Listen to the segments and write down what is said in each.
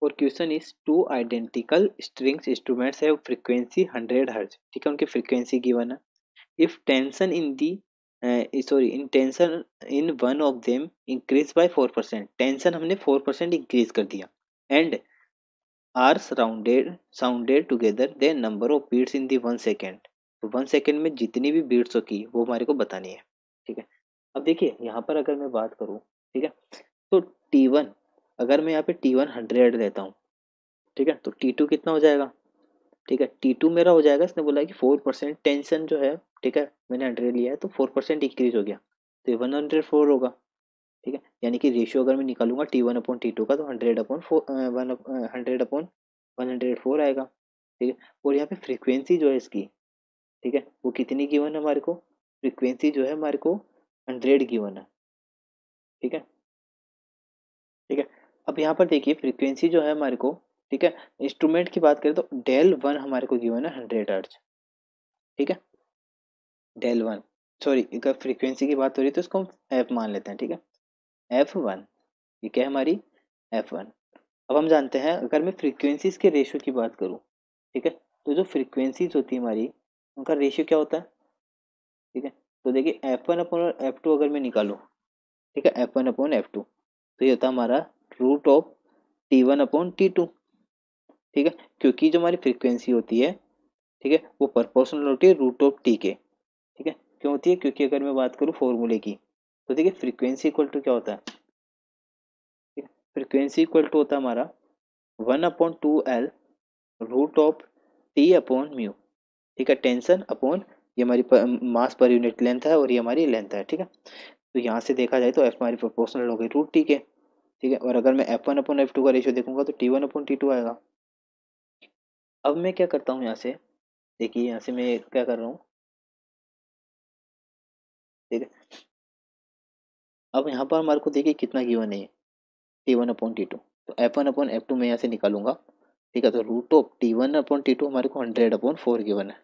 और question is two identical strings instruments have frequency 100 hertz. ठीक है, उनकी फ्रीक्वेंसी गिवन है। If tension in the in tension in one of them increase by 4%, tension हमने 4% increase कर दिया, and are sounded together then number of beats in the 1 second. तो 1 second में जितनी भी बीट्स होगी वो हमारे को बतानी है। ठीक है, अब देखिए यहाँ पर अगर मैं बात करूँ, ठीक है, तो T1, अगर मैं यहाँ पे T1 100 लेता हूँ, ठीक है, तो T2 कितना हो जाएगा? ठीक है, T2 मेरा हो जाएगा, इसने बोला कि 4% टेंशन जो है, ठीक है, मैंने 100 लिया है तो 4% इंक्रीज हो गया, तो ये 104 होगा। ठीक है, यानी कि रेशियो अगर मैं निकालूंगा T1/T2 का, तो 100/104 आएगा। ठीक है, और यहाँ पे फ्रीक्वेंसी जो है इसकी, ठीक है, वो कितनी गिवन है हमारे को? फ्रीक्वेंसी जो है हमारे को 100 गिवन है। ठीक है, ठीक है, अब यहाँ पर देखिए फ्रीक्वेंसी जो है हमारे को, ठीक है, इंस्ट्रूमेंट की बात करें तो डेल 1 हमारे को गिवन है 100 हर्ट्ज। ठीक है, डेल 1, सॉरी, अगर फ्रीक्वेंसी की बात हो रही है तो इसको हम एफ मान लेते हैं। ठीक है, F1, ये क्या है हमारी? F1। अब हम जानते हैं अगर मैं फ्रीक्वेंसीज के रेशियो की बात करूँ, ठीक है, तो जो फ्रीक्वेंसीज होती है हमारी, उनका रेशियो क्या होता है? ठीक है, तो देखिए F1/F2 अगर मैं निकालूँ, ठीक है, F1/F2, तो ये होता है हमारा √T1/T2। ठीक है, क्योंकि जो हमारी फ्रीक्वेंसी होती है, ठीक है, वो प्रोपोर्शनल होती है √T के। ठीक है, क्यों होती है? क्योंकि अगर मैं बात करूँ फॉर्मूले की, तो देखिए फ्रीक्वेंसी इक्वल टू क्या होता है? फ्रीक्वेंसी इक्वल टू होता है हमारा 1/2L √T/μ। ठीक है, टेंशन अपॉन ये हमारी मास पर यूनिट लेंथ है और ये हमारी लेंथ है। ठीक है, तो यहाँ से देखा जाए तो एफ हमारी प्रोपोर्शनल हो गई √T के। ठीक है, और अगर मैं F1/F2 का रेशियो देखूंगा तो T1/T2 आएगा। अब मैं क्या करता हूँ यहाँ से, देखिए यहाँ से मैं क्या कर रहा हूँ, ठीक है, अब यहाँ पर हमारे को देखिए कितना गिवन है, T1/T2, तो F1/F2 मैं यहाँ से निकालूंगा। ठीक है, तो √T1/T2 हमारे को 100/4 गिवन है,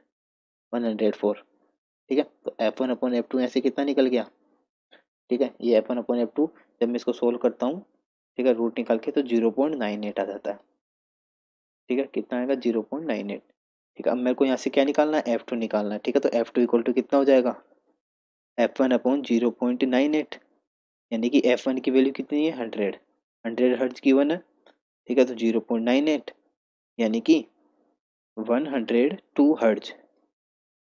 104। ठीक है, तो F1/F2 यहाँ से कितना निकल गया? ठीक है, ये F1/F2 जब मैं इसको सोल्व करता हूँ, ठीक है, रूट निकाल के, तो 0.98 आ जाता है। ठीक है, कितना आएगा? 0.98। ठीक है, अब मेरे को यहाँ से क्या निकालना है? F2 निकालना है। ठीक है, तो F2 इक्वल टू कितना हो जाएगा? F1/0.98, यानी कि F1 की वैल्यू कितनी है? 100 हर्ट्ज की वन है। ठीक है, तो 0.98 यानी कि 102 हर्ट्ज।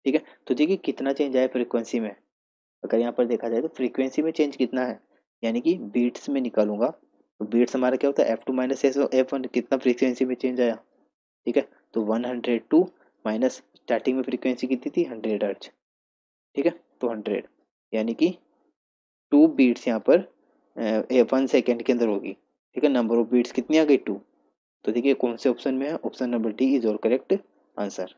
ठीक है, तो देखिए कितना चेंज आया फ्रीक्वेंसी में। अगर यहाँ पर देखा जाए तो फ्रीक्वेंसी में चेंज कितना है, यानी कि बीट्स में निकालूंगा, तो बीट्स हमारा क्या होता है? F2 माइनस F1, कितना फ्रीक्वेंसी में चेंज आया? ठीक है, तो 102 माइनस स्टार्टिंग में फ्रीक्वेंसी कितनी थी? 100 हर्ट्ज। ठीक है, तो 100 यानी कि 2 बीट्स यहाँ पर 1 सेकेंड के अंदर होगी। ठीक है, नंबर ऑफ बीट्स कितनी आ गई? 2। तो देखिए कौन से ऑप्शन में है? ऑप्शन नंबर डी इज और करेक्ट आंसर।